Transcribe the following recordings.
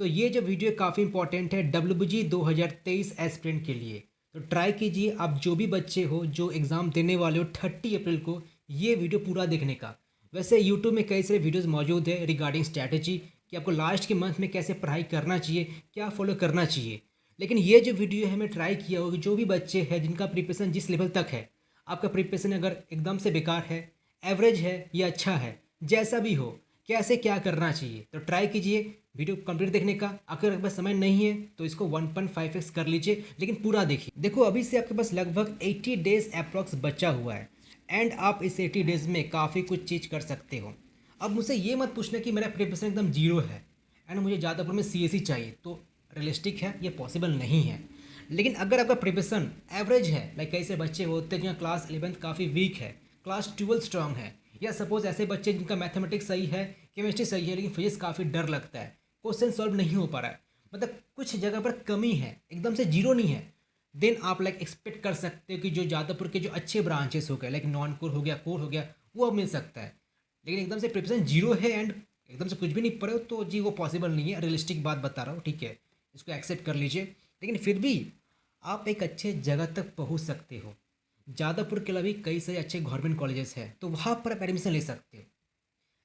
तो ये जो वीडियो काफ़ी इंपॉर्टेंट है WG 2023 एस्पिरेंट के लिए। तो ट्राई कीजिए आप जो भी बच्चे हो जो एग्ज़ाम देने वाले हो 30 अप्रैल को ये वीडियो पूरा देखने का। वैसे यूट्यूब में कई सारे वीडियोस मौजूद है रिगार्डिंग स्ट्रैटेजी कि आपको लास्ट के मंथ में कैसे पढ़ाई करना चाहिए, क्या फॉलो करना चाहिए। लेकिन ये जो वीडियो है हमें ट्राई किया होगा जो भी बच्चे हैं जिनका प्रिपरेशन जिस लेवल तक है, आपका प्रिपरेशन अगर एकदम से बेकार है, एवरेज है या अच्छा है, जैसा भी हो, कैसे क्या करना चाहिए, तो ट्राई कीजिए वीडियो कंप्लीट देखने का। अगर आपके पास समय नहीं है तो इसको 1.5x कर लीजिए, लेकिन पूरा देखिए। देखो अभी से आपके पास लगभग 80 डेज अप्रॉक्स बचा हुआ है एंड आप इस 80 डेज में काफ़ी कुछ चीज़ कर सकते हो। अब मुझसे ये मत पूछना कि मेरा प्रिपरेशन एकदम जीरो है एंड मुझे ज़्यादातर में CSE चाहिए, तो रियलिस्टिक है ये पॉसिबल नहीं है। लेकिन अगर आपका प्रिपरेशन एवरेज है, लाइक कैसे बच्चे होते हैं जहाँ क्लास 11 काफ़ी वीक है, क्लास 12 स्ट्रांग है, या सपोज ऐसे बच्चे जिनका मैथमेटिक्स सही है, केमिस्ट्री सही है, लेकिन फिजिक्स काफ़ी डर लगता है, क्वेश्चन सॉल्व नहीं हो पा रहा है, मतलब कुछ जगह पर कमी है, एकदम से जीरो नहीं है, देन आप लाइक एक्सपेक्ट कर सकते हो कि जो जादवपुर के जो अच्छे ब्रांचेस हो गए, लाइक नॉन कोर हो गया, कोर हो गया, वो अब मिल सकता है। लेकिन एकदम से प्रिपरेशन जीरो है एंड एकदम से कुछ भी नहीं पढ़े हो तो जी वो पॉसिबल नहीं है, रियलिस्टिक बात बता रहा हूँ, ठीक है, इसको एक्सेप्ट कर लीजिए। लेकिन फिर भी आप एक अच्छे जगह तक पहुँच सकते हो। जादवपुर के अलावा भी कई सारे अच्छे गवर्नमेंट कॉलेजेस हैं, तो वहाँ पर आप एडमिशन ले सकते हो।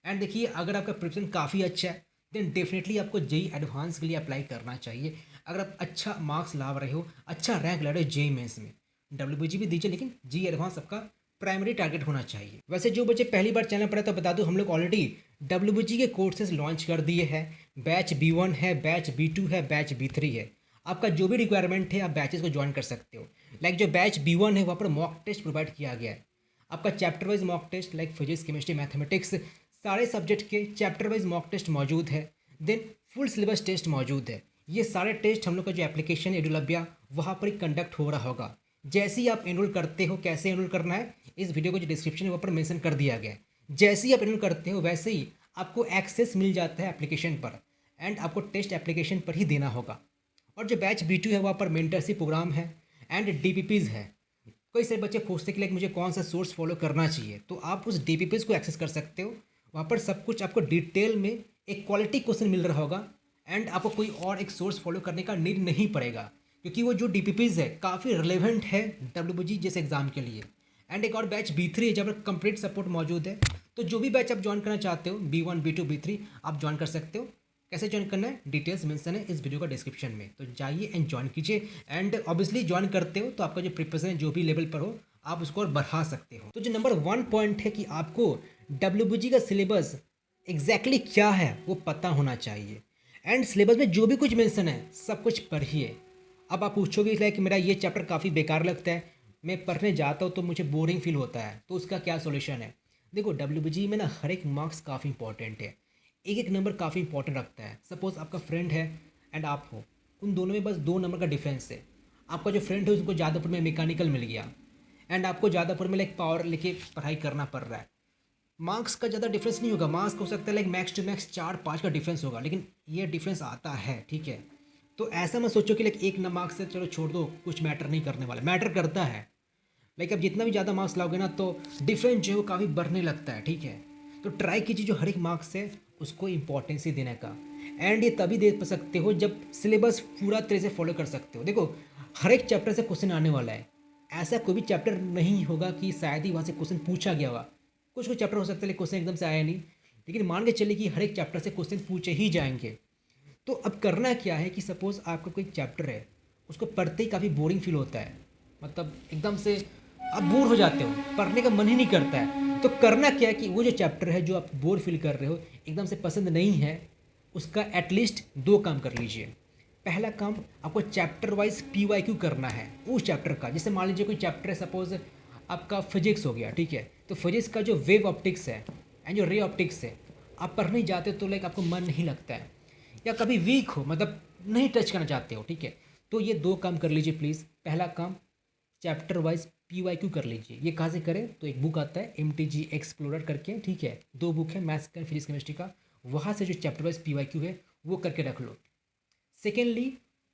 एंड देखिए अगर आपका प्रिपरेशन काफ़ी अच्छा है देन डेफिनेटली आपको जेई एडवांस के लिए अप्लाई करना चाहिए। अगर आप अच्छा मार्क्स ला रहे हो, अच्छा रैंक ला रहे हो जेई मेंस में, WG भी दीजिए, लेकिन जी एडवांस आपका प्राइमरी टारगेट होना चाहिए। वैसे जो बच्चे पहली बार चैनल पर है तो बता दूं हम लोग ऑलरेडी WG के कोर्सेज लॉन्च कर दिए हैं। बैच B1 है, बैच B2 है, बैच B3 है। आपका जो भी रिक्वायरमेंट है आप बैचेस को ज्वाइन कर सकते हो। लाइक जो बैच B1 है वहाँ पर मॉक टेस्ट प्रोवाइड किया गया है। आपका chapter wise mock taste like physics, chemistry, mathematics, सारे सब्जेक्ट के चैप्टर वाइज मॉक टेस्ट मौजूद है। देन फुल सिलेबस टेस्ट मौजूद है। ये सारे टेस्ट हम लोग का जो एप्लीकेशन है एडुलभ्या वहाँ पर ही कंडक्ट हो रहा होगा। जैसे ही आप एनरोल करते हो, कैसे एनरोल करना है इस वीडियो को जो डिस्क्रिप्शन है वहाँ पर मेंशन कर दिया गया है। जैसे ही आप एनरोल करते हो वैसे ही आपको एक्सेस मिल जाता है एप्लीकेशन पर एंड आपको टेस्ट एप्लीकेशन पर ही देना होगा। और जो बैच B2 है वहाँ पर मेंटरशिप प्रोग्राम है एंड DPPs है। कई सारे बच्चे पूछते हैं कि लाइक मुझे कौन सा सोर्स फॉलो करना चाहिए, तो आप उस DPPs को एक्सेस कर सकते हो। वहाँ पर सब कुछ आपको डिटेल में एक क्वालिटी क्वेश्चन मिल रहा होगा एंड आपको कोई और एक सोर्स फॉलो करने का नीड नहीं पड़ेगा, क्योंकि वो जो DPPs है काफ़ी रिलेवेंट है WG जैसे एग्जाम के लिए। एंड एक और बैच B3 है जहाँ पर कंप्लीट सपोर्ट मौजूद है। तो जो भी बैच आप ज्वाइन करना चाहते हो B1, B2, B3 आप ज्वाइन कर सकते हो। कैसे ज्वाइन करना है डिटेल्स मेंशन है इस वीडियो का डिस्क्रिप्शन में, तो जाइए एंड ज्वाइन कीजिए। एंड ऑब्वियसली ज्वाइन करते हो तो आपका जो प्रिपरेशन है जो भी लेवल पर हो आप उसको और बढ़ा सकते हो। तो जो नंबर 1 पॉइंट है कि आपको WG का सिलेबस एग्जैक्टली क्या है वो पता होना चाहिए। एंड सिलेबस में जो भी कुछ मेंशन है सब कुछ पढ़िए। अब आप पूछोगे लाइक मेरा ये चैप्टर काफ़ी बेकार लगता है, मैं पढ़ने जाता हूँ तो मुझे बोरिंग फील होता है, तो उसका क्या सॉल्यूशन है। देखो WG में ना हर एक मार्क्स काफ़ी इंपॉर्टेंट है, एक एक नंबर काफ़ी इंपॉर्टेंट रखता है। सपोज आपका फ्रेंड है एंड आप हो, उन दोनों में बस 2 नंबर का डिफरेंस है। आपका जो फ्रेंड है उसको जादवपुर में मैकेनिकल मिल गया एंड आपको जादवपुर में लाइक पावर लेके पढ़ाई करना पड़ रहा है। मार्क्स का ज़्यादा डिफरेंस नहीं होगा, मार्क्स हो सकता है लाइक मैक्स टू मैक्स 4-5 का डिफरेंस होगा, लेकिन ये डिफरेंस आता है, ठीक है। तो ऐसा मत सोचो कि लाइक एक न मार्क्स से चलो छोड़ दो, कुछ मैटर नहीं करने वाला, मैटर करता है। लाइक अब जितना भी ज़्यादा मार्क्स लाओगे ना तो डिफरेंस जो है वो काफ़ी बढ़ने लगता है, ठीक है। तो ट्राई कीजिए जो हर एक मार्क्स है उसको इंपॉर्टेंस ही देने का। एंड ये तभी दे सकते हो जब सिलेबस पूरा तरह से फॉलो कर सकते हो। देखो हर एक चैप्टर से क्वेश्चन आने वाला है, ऐसा कोई भी चैप्टर नहीं होगा कि शायद ही वहाँ से क्वेश्चन पूछा गया होगा। कुछ कुछ चैप्टर हो सकते हैं क्वेश्चन एकदम से आया नहीं, लेकिन मान के चलिए कि हर एक चैप्टर से क्वेश्चन पूछे ही जाएंगे। तो अब करना क्या है कि सपोज़ आपका कोई चैप्टर है उसको पढ़ते ही काफ़ी बोरिंग फील होता है, मतलब एकदम से आप बोर हो जाते हो, पढ़ने का मन ही नहीं करता है। तो करना क्या है कि वो जो चैप्टर है जो आप बोर फील कर रहे हो, एकदम से पसंद नहीं है, उसका एटलीस्ट 2 काम कर लीजिए। पहला काम आपको चैप्टर वाइज PYQ करना है उस चैप्टर का। जैसे मान लीजिए कोई चैप्टर है सपोज आपका फिजिक्स हो गया, ठीक है, तो फिजिक्स का जो वेव ऑप्टिक्स है एंड जो रे ऑप्टिक्स है आप पढ़ने जाते हो तो लाइक आपको मन नहीं लगता है, या कभी वीक हो, मतलब नहीं टच करना चाहते हो, ठीक है, तो ये 2 काम कर लीजिए प्लीज़। पहला काम चैप्टर वाइज PYQ कर लीजिए। ये कहाँ से करें, तो एक बुक आता है MTG एक्सप्लोरर करके, ठीक है, 2 बुक है मैथ्स का फिजिक्स केमिस्ट्री का, वहाँ से जो चैप्टर वाइज PYQ है वो करके रख लो। सेकेंडली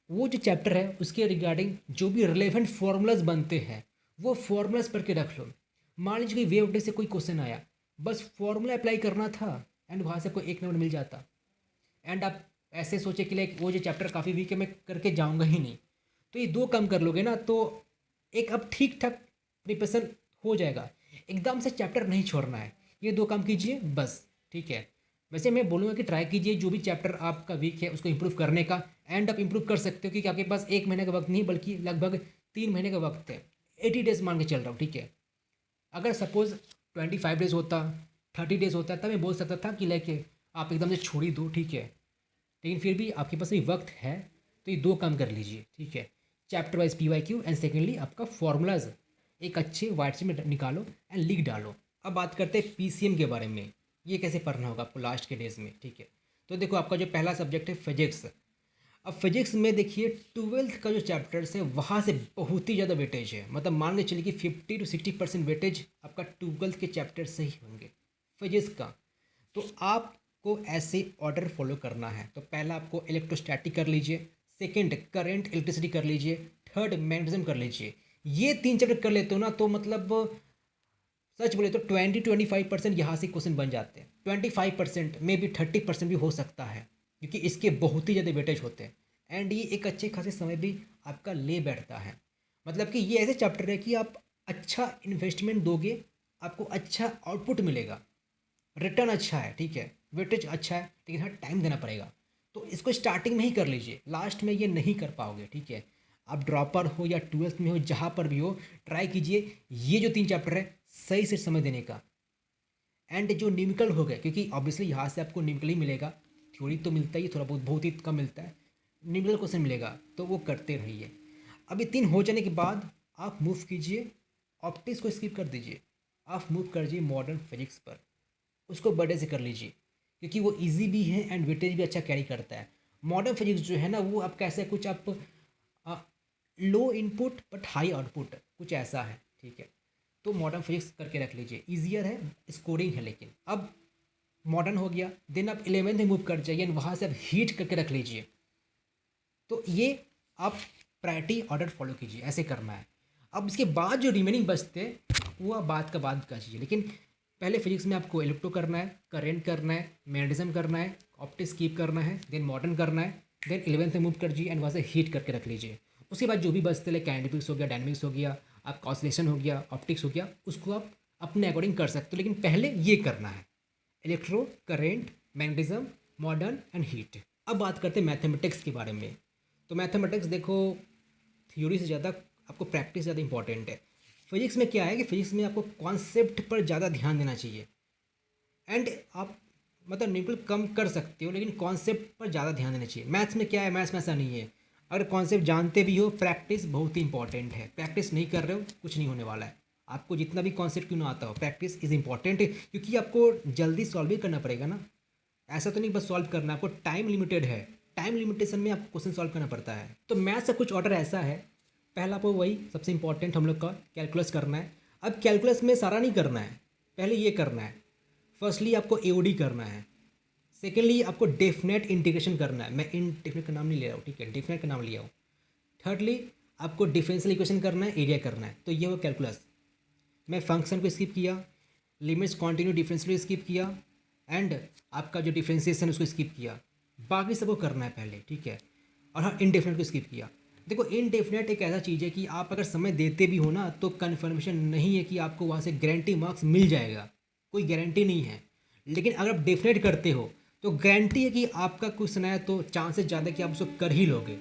वो जो चैप्टर है उसके रिगार्डिंग जो भी रिलेवेंट फार्मूलाज बनते हैं वो फार्मूलाज पढ़ के रख लो। मान लीजिए कोई वेव ऑप्टिक्स से कोई क्वेश्चन आया, बस फार्मूला अप्लाई करना था एंड वहाँ से कोई 1 नंबर मिल जाता। एंड आप ऐसे सोचे कि लाइक वो जो चैप्टर काफ़ी वीक है मैं करके जाऊँगा ही नहीं। तो ये दो काम कर लोगे ना तो एक अब ठीक ठाक प्रिपरेशन हो जाएगा। एकदम से चैप्टर नहीं छोड़ना है, ये दो काम कीजिए बस, ठीक है। वैसे मैं बोलूँगा कि ट्राई कीजिए जो भी चैप्टर आपका वीक है उसको इम्प्रूव करने का। एंड आप इम्प्रूव कर सकते हो क्योंकि आपके पास 1 महीने का वक्त नहीं बल्कि लगभग 3 महीने का वक्त है। 80 डेज मान के चल रहा हूँ, ठीक है। अगर सपोज 25 डेज होता, 30 डेज होता, तब मैं बोल सकता था कि लाइक आप एकदम से छोड़ ही दो, ठीक है। लेकिन फिर भी आपके पास भी वक्त है तो ये दो काम कर लीजिए, ठीक है। Chapter wise PYQ and secondly आपका फॉर्मूलाज एक अच्छे वाइट से में निकालो एंड लिख डालो। अब बात करते हैं PCM के बारे में, ये कैसे पढ़ना होगा आपको लास्ट के डेज में, ठीक है। तो देखो आपका जो पहला सब्जेक्ट है फिजिक्स। अब फिजिक्स में देखिए 12th का जो चैप्टर्स है वहाँ से बहुत ही ज़्यादा वेटेज है, मतलब मान के चलिए कि 50 to 60% वेटेज आपका 12th के चैप्टर से ही होंगे फिजिक्स का। तो आपको ऐसे ऑर्डर फॉलो करना है। तो पहला आपको इलेक्ट्रोस्टैटिक कर लीजिए, सेकंड करंट इलेक्ट्रिसिटी कर लीजिए, थर्ड मैग्नेटिज्म कर लीजिए। ये 3 चैप्टर कर लेते हो ना तो मतलब सच बोले तो 20-25% यहाँ से क्वेश्चन बन जाते हैं। 25% में भी 30% भी हो सकता है क्योंकि इसके बहुत ही ज़्यादा वेटेज होते हैं। एंड ये एक अच्छे खासे समय भी आपका ले बैठता है। मतलब कि ये ऐसे चैप्टर है कि आप अच्छा इन्वेस्टमेंट दोगे, आपको अच्छा आउटपुट मिलेगा, रिटर्न अच्छा है, ठीक है, वेटेज अच्छा है, लेकिन हाँ टाइम देना पड़ेगा। तो इसको स्टार्टिंग में ही कर लीजिए, लास्ट में ये नहीं कर पाओगे, ठीक है। आप ड्रॉपर हो या 12th में हो, जहाँ पर भी हो, ट्राई कीजिए ये जो 3 चैप्टर है सही से समय देने का। एंड जो न्यूमेरिकल हो गए, क्योंकि ऑब्वियसली यहाँ से आपको न्यूमेरिकल ही मिलेगा, थ्योरी तो मिलता ही थोड़ा बहुत, बहुत ही कम मिलता है, न्यूमेरिकल क्वेश्चन मिलेगा, तो वो करते रहिए। अभी 3 हो जाने के बाद आप मूव कीजिए, ऑप्टिक्स को स्किप कर दीजिए, आप मूव कर दीजिए मॉडर्न फिजिक्स पर, उसको बड़े से कर लीजिए क्योंकि वो इजी भी है एंड वेटेज भी अच्छा कैरी करता है। मॉडर्न फिजिक्स जो है ना वो आपका ऐसा कुछ आप लो इनपुट बट हाई आउटपुट कुछ ऐसा है, ठीक है। तो मॉडर्न फिजिक्स करके रख लीजिए, ईजियर है, स्कोरिंग है। लेकिन अब मॉडर्न हो गया, देन आप 11th में मूव कर जाइए एंड वहाँ से आप हीट करके रख लीजिए। तो ये आप प्रायोरिटी ऑर्डर फॉलो कीजिए, ऐसे करना है। अब इसके बाद जो रिमेनिंग बचते हैं वो आप बात का बात कर कीजिए, लेकिन पहले फिजिक्स में आपको इलेक्ट्रो करना है, करेंट करना है, मैग्नेटिज्म करना है, ऑप्टिक्स कीप करना है, देन मॉडर्न करना है, देन 11th में मूव कर दीजिए एंड वहाँ से हीट करके रख लीजिए। उसके बाद जो भी बचते लाइक काइनेटिक्स हो गया, डायनेमिक्स हो गया, आप ऑसिलेशन हो गया, ऑप्टिक्स हो गया, उसको आप अपने अकॉर्डिंग कर सकते हो, लेकिन पहले ये करना है, electro, current, magnetism, modern and heat. अब बात करते हैं मैथमेटिक्स के बारे में। तो मैथमेटिक्स देखो थ्योरी से ज़्यादा आपको प्रैक्टिस ज़्यादा इंपॉर्टेंट है। फिजिक्स में क्या है कि फिजिक्स में आपको कॉन्सेप्ट पर ज़्यादा ध्यान देना चाहिए। एंड आप मतलब न्यूमेरिकल कम कर सकते हो लेकिन कॉन्सेप्ट पर ज़्यादा ध्यान देना चाहिए। मैथ्स में क्या है, मैथ्स में ऐसा नहीं है, अगर कॉन्सेप्ट जानते भी हो प्रैक्टिस बहुत ही इंपॉर्टेंट है। प्रैक्टिस नहीं कर रहे हो कुछ नहीं होने वाला है। आपको जितना भी कॉन्सेप्ट क्यों ना आता हो, प्रैक्टिस इज़ इंपॉर्टेंट, क्योंकि आपको जल्दी सॉल्व भी करना पड़ेगा ना। ऐसा तो नहीं बस सॉल्व करना, आपको टाइम लिमिटेड है, टाइम लिमिटेशन में आपको क्वेश्चन सॉल्व करना पड़ता है। तो मैथ्स का कुछ ऑर्डर ऐसा है, पहला आपको वही सबसे इंपॉर्टेंट हम लोग का कैलकुलस करना है। अब कैलकुलस में सारा नहीं करना है, पहले ये करना है। फर्स्टली आपको AOD करना है, सेकेंडली आपको डेफिनेट इंटीग्रेशन करना है, मैं इनडेफिनेट का नाम नहीं ले रहा हूँ, ठीक है, डेफिनेट का नाम लिया हूँ। थर्डली आपको डिफरेंशियल इक्वेशन करना है, एरिया करना है। तो ये हो कैलकुलस। मैं फंक्शन को स्किप किया, लिमिट्स कॉन्टिन्यू डिफरेंशियल स्किप किया, एंड आपका जो डिफरेंशिएशन उसको स्किप किया, बाकी सबको करना है पहले, ठीक है। और हाँ इनडेफिनेट को स्किप किया। देखो इनडेफिनेट एक ऐसा चीज़ है कि आप अगर समय देते भी हो ना तो कन्फर्मेशन नहीं है कि आपको वहाँ से गारंटी मार्क्स मिल जाएगा, कोई गारंटी नहीं है। लेकिन अगर आप डेफिनेट करते हो तो गारंटी है कि आपका क्वेश्चन आया तो चांसेस ज़्यादा कि आप उसको कर ही लोगे।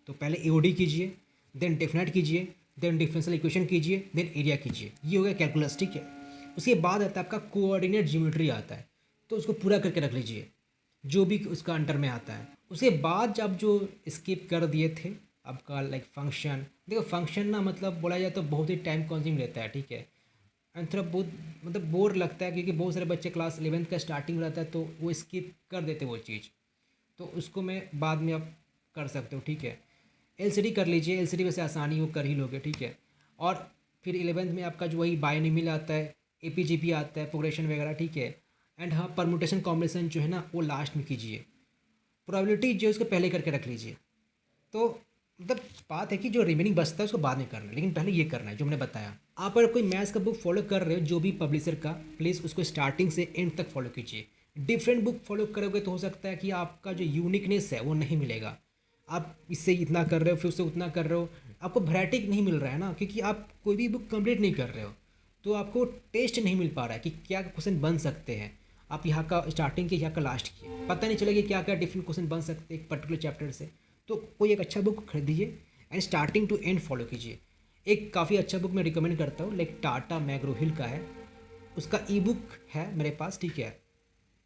तो पहले AOD कीजिए, देन डेफिनेट कीजिए, देन डिफरेंशियल इक्वेशन कीजिए, देन एरिया कीजिए, ये हो गया कैलकुलस, ठीक है। उसके बाद आता है आपका कोऑर्डिनेट ज्योमेट्री आता है, तो उसको पूरा करके रख लीजिए जो भी उसका अंडर में आता है। उसके बाद जब जो स्किप कर दिए थे आपका लाइक फंक्शन, देखो फंक्शन ना मतलब बोला जाए तो बहुत ही टाइम कंज्यूम लेता है, ठीक है। एंड थोड़ा बहुत मतलब बोर लगता है क्योंकि बहुत सारे बच्चे क्लास 11th का स्टार्टिंग रहता है तो वो स्किप कर देते वो चीज़, तो उसको मैं बाद में आप कर सकते हो, ठीक है। LCD कर लीजिए, LCD वैसे आसानी वो कर ही लोगे, ठीक है। और फिर 11th में आपका जो वही बायनॉमियल आता है, APGP आता है, प्रोग्रेशन वगैरह, ठीक है। एंड हाँ परमुटेशन कॉम्बिनेशन जो है ना वो लास्ट में कीजिए, प्रोबेबिलिटी जो है उसको पहले करके रख लीजिए। तो मतलब बात है कि जो रिमेनिंग बचता है उसको बाद में करना है, लेकिन पहले ये करना है जो मैंने बताया। आप अगर कोई मैथ्स का बुक फॉलो कर रहे हो जो भी पब्लिशर का, प्लीज़ उसको स्टार्टिंग से एंड तक फॉलो कीजिए। डिफरेंट बुक फॉलो करोगे तो हो सकता है कि आपका जो यूनिकनेस है वो नहीं मिलेगा। आप इससे इतना कर रहे हो फिर उससे उतना कर रहे हो, आपको वैरायटी नहीं मिल रहा है ना, क्योंकि आप कोई भी बुक कंप्लीट नहीं कर रहे हो, तो आपको टेस्ट नहीं मिल पा रहा है कि क्या क्वेश्चन बन सकते हैं। आप यहाँ का स्टार्टिंग के यहाँ का लास्ट किए, पता नहीं चलेगा क्या क्या डिफरेंट क्वेश्चन बन सकते हैं एक पर्टिकुलर चैप्टर से। तो कोई एक अच्छा बुक खरीदिए and starting to end follow कीजिए। एक काफ़ी अच्छा बुक मैं रिकमेंड करता हूँ, लाइक टाटा मैग्रो हिल का है, उसका ई बुक है मेरे पास, ठीक है।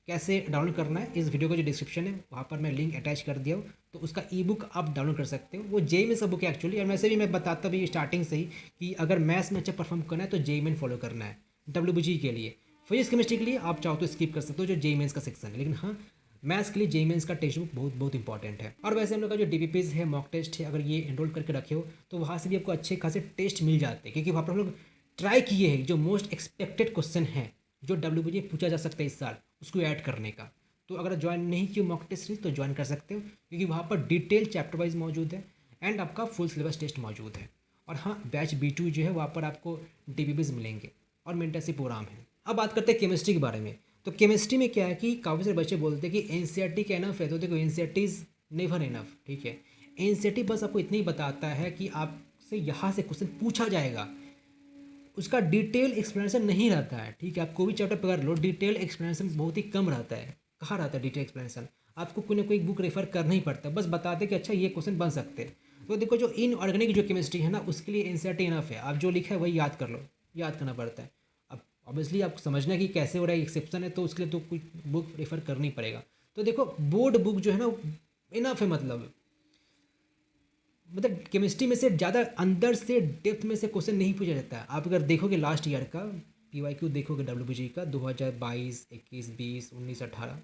कैसे डाउनलोड करना है, इस वीडियो का जो डिस्क्रिप्शन है वहाँ पर मैं लिंक अटैच कर दिया हूँ, तो उसका ई बुक आप डाउनलोड कर सकते हो। वो जेई में सब बुक है एक्चुअली, और वैसे भी मैं बताता भी स्टार्टिंग से ही कि अगर मैथ्स में अच्छा परफॉर्म करना है तो जेई मेन फॉलो करना है। डब्ल्यू के लिए, फिजिक्स केमिस्ट्री के लिए आप चाहो तो स्किप कर सकते हो जो जेई मेंस का सेक्शन है, लेकिन हाँ मैथ्स के लिए जेई मेंस का टेक्स्ट बुक बहुत बहुत इंपॉर्टेंट है। और वैसे हम लोग का जो डीपीपीज है, मॉक टेस्ट है, अगर ये एनरोल करके रखे हो तो वहाँ से भी आपको अच्छे खासे टेस्ट मिल जाते हैं, क्योंकि वहाँ पर हम लोग ट्राई किए हैं जो मोस्ट एक्सपेक्टेड क्वेश्चन है जो डब्ल्यू पूछा जा सकता है इस साल, उसको ऐड करने का। तो अगर ज्वाइन नहीं किया मॉक टेस्ट सीरीज तो ज्वाइन कर सकते हो, क्योंकि वहाँ पर डिटेल चैप्टर वाइज मौजूद है एंड आपका फुल सिलेबस टेस्ट मौजूद है। और हाँ बैच B2 जो है वहाँ पर आपको डीपीपीज मिलेंगे और मेंटरशिप प्रोग्राम है। अब बात करते हैं केमिस्ट्री के बारे में। तो केमिस्ट्री में क्या है कि काफ़ी सारे बच्चे बोलते हैं कि एनसीईआरटी का इनफ है, तो देखो एनसीईआरटी इज़ नेवर इनफ, ठीक है। एनसीईआरटी बस आपको इतना ही बताता है कि आपसे यहाँ से क्वेश्चन पूछा जाएगा, उसका डिटेल एक्सप्लेनेशन नहीं रहता है, ठीक है। आप कोई भी चैप्टर पकड़ लो, डिटेल एक्सप्लेनेशन बहुत ही कम रहता है। कहाँ रहता है डिटेल एक्सप्लेनेशन, आपको कोई ना कोई बुक रेफर करना ही पड़ता है, बस बताते कि अच्छा ये क्वेश्चन बन सकते हैं। तो देखो जो इनऑर्गेनिक जो केमिस्ट्री है ना उसके लिए एनसीईआरटी इनफ है, आप जो लिखा है वही याद कर लो, याद करना पड़ता है। अब ऑब्वियसली आपको समझना कि कैसे हो रहा है, एक्सेप्शन है तो उसके लिए तो कोई बुक रेफर करनी पड़ेगा। तो देखो बोर्ड बुक जो है ना इनफ है, मतलब केमिस्ट्री में से ज़्यादा अंदर से डेप्थ में से क्वेश्चन नहीं पूछा जाता है। आप अगर देखोगे लास्ट ईयर का PYQ देखोगे डब्ल्यूबीजी का 2022, 21, 20, 19, 18,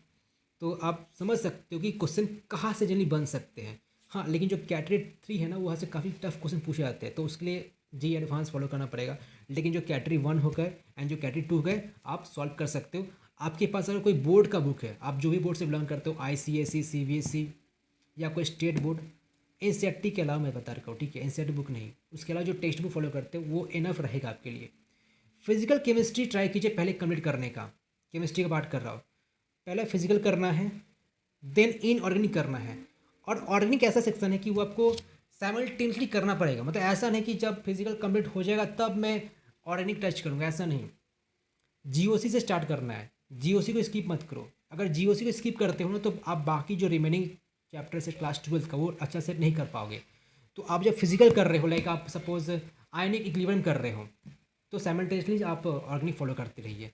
तो आप समझ सकते हो कि क्वेश्चन कहाँ से जनरली बन सकते हैं। हाँ लेकिन जो कैटेगरी 3 है ना वहाँ से काफ़ी टफ क्वेश्चन पूछे जाते हैं, तो उसके लिए जी एडवांस फॉलो करना पड़ेगा। लेकिन जो कैटेगरी 1 हो गए एंड जो कैटेगरी 2 गए आप सॉल्व कर सकते हो। आपके पास अगर कोई बोर्ड का बुक है, आप जो भी बोर्ड से बिलोंग करते हो, ICSE, CBSE या कोई स्टेट बोर्ड, एनसीईआरटी के अलावा मैं बता रखा हूँ, ठीक है, एनसीईआरटी बुक नहीं, उसके अलावा जो टेक्स्ट बुक फॉलो करते हो वो इनफ रहेगा आपके लिए। फिजिकल केमिस्ट्री ट्राई कीजिए पहले कंप्लीट करने का, केमिस्ट्री का पार्ट कर रहा हूँ, पहले फिजिकल करना है देन इनऑर्गेनिक करना है। और ऑर्गेनिक ऐसा सेक्शन है कि वो आपको साइमल्टेनियसली करना पड़ेगा, मतलब ऐसा नहीं कि जब फिजिकल कंप्लीट हो जाएगा तब मैं ऑर्गेनिक टच करूँगा, ऐसा नहीं। जीओसी से स्टार्ट करना है, जीओसी को स्किप मत करो। अगर जीओसी को स्किप करते हो ना तो आप बाकी जो रिमेनिंग चैप्टर से क्लास 12 का वो अच्छा से नहीं कर पाओगे। तो आप जब फिजिकल कर रहे हो, लाइक आप सपोज आयनिक इक्विलिब्रियम कर रहे हो, तो साइमल्टेनियसली आप ऑर्गेनिक फॉलो करते रहिए।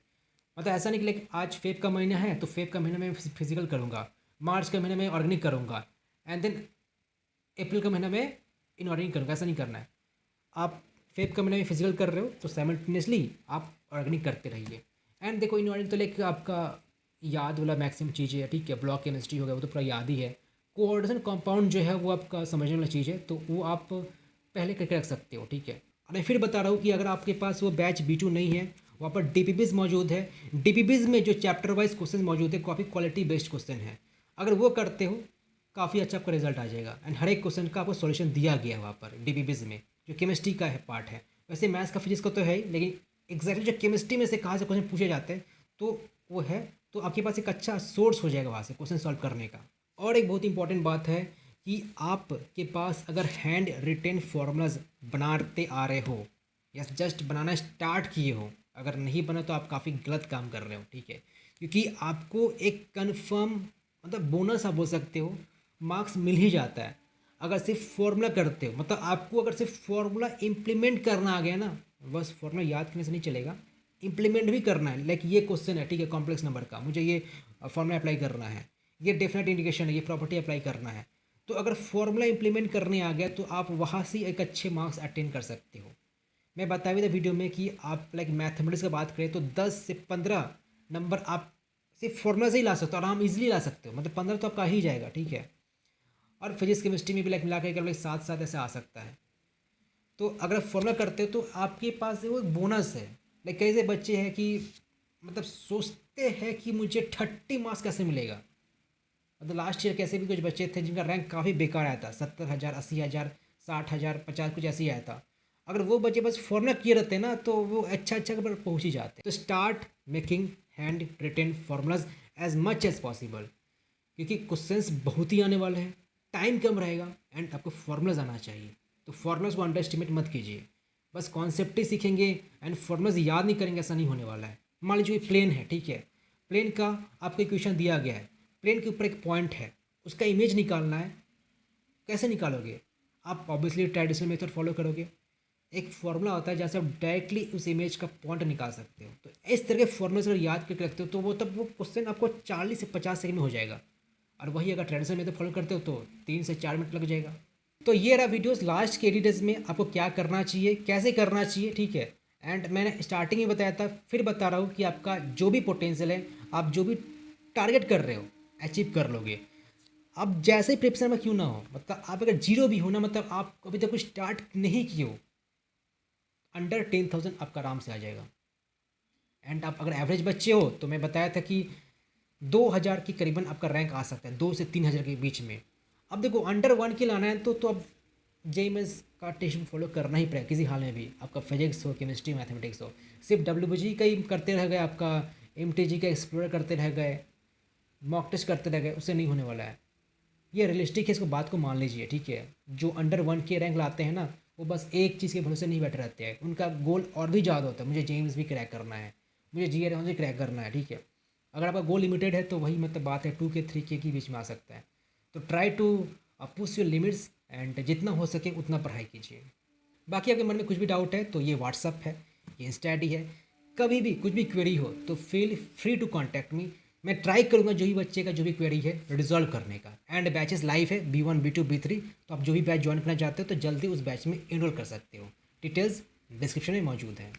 मतलब ऐसा नहीं कि लाइक आज फेब का महीना है तो फेब का महीना में फिजिकल करूँगा, मार्च का महीना में ऑर्गेनिक करूँगा एंड देन अप्रैल का महीना में इनऑर्गेनिक करूँगा, ऐसा नहीं करना है। आप फेब का महीना में फिजिकल कर रहे हो तो साइमल्टेनियसली आप ऑर्गेनिक करते रहिए। एंड देखो इनऑर्गेनिक तो लाइक आपका याद वाला मैक्सिमम चीज़ें है, ठीक है। ब्लॉक केमिस्ट्री हो गया वो तो पूरा याद ही है। कोऑर्डिनेशन कंपाउंड जो है वो आपका समझने वाला चीज़ है, तो वो आप पहले करके रख सकते हो, ठीक है। और मैं फिर बता रहा हूँ कि अगर आपके पास वो बैच B2 नहीं है, वहाँ पर डीपीपीज मौजूद है। डीपीपीज में जो चैप्टर वाइज क्वेश्चन मौजूद है काफ़ी क्वालिटी बेस्ड क्वेश्चन है, अगर वो करते हो काफ़ी अच्छा आपका रिजल्ट आ जाएगा। एंड हर एक क्वेश्चन का आपको सॉल्यूशन दिया गया है वहाँ पर डीपीपीज में, जो केमिस्ट्री का है पार्ट है। वैसे मैथ्स का फिजिक्स का तो है ही, लेकिन एग्जैक्टली जो केमिस्ट्री में से कहाँ से क्वेश्चन पूछे जाते हैं तो वो है, तो आपके पास एक अच्छा सोर्स हो जाएगा वहाँ से क्वेश्चन सॉल्व करने का। और एक बहुत इंपॉर्टेंट बात है कि आपके पास अगर हैंड रिटेन फॉर्मूलाज बनाते आ रहे हो या जस्ट बनाना स्टार्ट किए हो, अगर नहीं बना तो आप काफ़ी गलत काम कर रहे हो, ठीक है। क्योंकि आपको एक कन्फर्म मतलब बोनस आप बोल सकते हो मार्क्स मिल ही जाता है अगर सिर्फ फॉर्मूला करते हो। मतलब आपको अगर सिर्फ फॉर्मूला इम्प्लीमेंट करना आ गया ना, बस फॉर्मूला याद करने से नहीं चलेगा, इम्प्लीमेंट भी करना है। लाइक ये क्वेश्चन है, ठीक है, कॉम्प्लेक्स नंबर का, मुझे ये फॉर्मूला अप्लाई करना है, ये डेफिनेट इंडिकेशन है, ये प्रॉपर्टी अप्लाई करना है। तो अगर फॉर्मूला इंप्लीमेंट करने आ गया तो आप वहाँ से एक अच्छे मार्क्स अटेन कर सकते हो। मैं बता भी था वीडियो में कि आप लाइक मैथमेटिक्स की बात करें तो 10 से 15 नंबर आप सिर्फ फॉर्मूला से ही ला सकते हो, और आप इजीली ला सकते हो, मतलब 15 तो आपका आ ही जाएगा, ठीक है। और फिजिक्स केमिस्ट्री में भी लाइक मिला कर लाइक 7 ऐसे आ सकता है। तो अगर फॉर्मूला करते हो तो आपके पास वो एक बोनस है। लाइक कई से बच्चे हैं कि मतलब सोचते हैं कि मुझे 30 मार्क्स कैसे मिलेगा। मतलब लास्ट ईयर कैसे भी कुछ बच्चे थे जिनका रैंक काफ़ी बेकार आया था, 70,000, 80,000, 60,000, 50 कुछ ऐसे ही आया था। अगर वो बच्चे बस फॉर्मूला किए रहते ना तो वो अच्छा अच्छा पर पहुँच ही जाते। तो start making hand written formulas as much as possible, क्योंकि क्वेश्चंस बहुत ही आने वाले हैं, टाइम कम रहेगा एंड आपको फॉर्मूलाज आना चाहिए। तो फॉर्मूलाज को अंडर एस्टिमेट मत कीजिए, बस कॉन्सेप्ट ही सीखेंगे एंड फॉर्मूलाज याद नहीं करेंगे, ऐसा नहीं होने वाला है। मान लीजिए प्लेन है, ठीक है, प्लेन का आपको इक्वेशन दिया गया है, प्लेन के ऊपर एक पॉइंट है, उसका इमेज निकालना है, कैसे निकालोगे? आप ऑब्वियसली ट्रेडिशनल मेथड फॉलो करोगे। एक फॉर्मूला होता है जहाँ से आप डायरेक्टली उस इमेज का पॉइंट निकाल सकते हो। तो इस तरह के फॉर्मूले अगर याद करके रखते हो तो वो तब वो क्वेश्चन आपको 40 से 50 सेकंड में हो जाएगा, और वही अगर ट्रेडिशनल मेथड फॉलो करते हो तो 3 से 4 मिनट लग जाएगा। तो ये रहा वीडियोस लास्ट के एडिटर्स में आपको क्या करना चाहिए, कैसे करना चाहिए, ठीक है। एंड मैंने स्टार्टिंग में बताया था, फिर बता रहा हूँ कि आपका जो भी पोटेंशियल है, आप जो भी टारगेट कर रहे हो अचीव कर लोगे। अब जैसे ही प्रिपरेशन में क्यों ना हो, मतलब आप अगर जीरो भी हो ना, मतलब आप अभी तक कुछ स्टार्ट नहीं किए हो, अंडर 10,000 आपका आराम से आ जाएगा। एंड आप अगर एवरेज बच्चे हो तो मैं बताया था कि 2,000 की करीबन आपका रैंक आ सकता है, 2 से 3,000 के बीच में। अब देखो अंडर 1 के लाना है तो अब जेईएमएस का टेस्ट फॉलो करना ही पड़ेगा किसी हाल में भी, आपका फिजिक्स हो, केमिस्ट्री, मैथमेटिक्स हो। सिर्फ डब्ल्यूबीजी का ही करते रह गए, आपका एमटीजी का एक्सप्लोर करते रह गए, मॉक टेस्ट करते रह गए, उससे नहीं होने वाला है। ये रियलिस्टिक है, इसको बात को मान लीजिए, ठीक है। जो अंडर 1 के रैंक लाते हैं ना, वो बस एक चीज़ के भरोसे नहीं बैठे रहते हैं, उनका गोल और भी ज़्यादा होता है। मुझे जेईएमएस भी क्रैक करना है, मुझे जीआरएफ भी क्रैक करना है, ठीक है। अगर आपका गोल लिमिटेड है तो वही मतलब बात है 2K 3K के बीच में आ सकता है। तो try to push your limits and जितना हो सके उतना पढ़ाई कीजिए। बाकी आपके मन में कुछ भी डाउट है तो ये व्हाट्सअप है, ये इंस्टा आईडी है, कभी भी कुछ भी क्वेरी हो तो feel free to contact me. मैं ट्राई करूँगा जो भी बच्चे का जो भी क्वेरी है रिजॉल्व करने का। एंड बैचेस लाइव है B1 B2 B3, तो आप जो भी बैच ज्वाइन करना चाहते हो तो जल्दी उस बैच में इनरोल कर सकते हो। डिटेल्स डिस्क्रिप्शन में मौजूद है।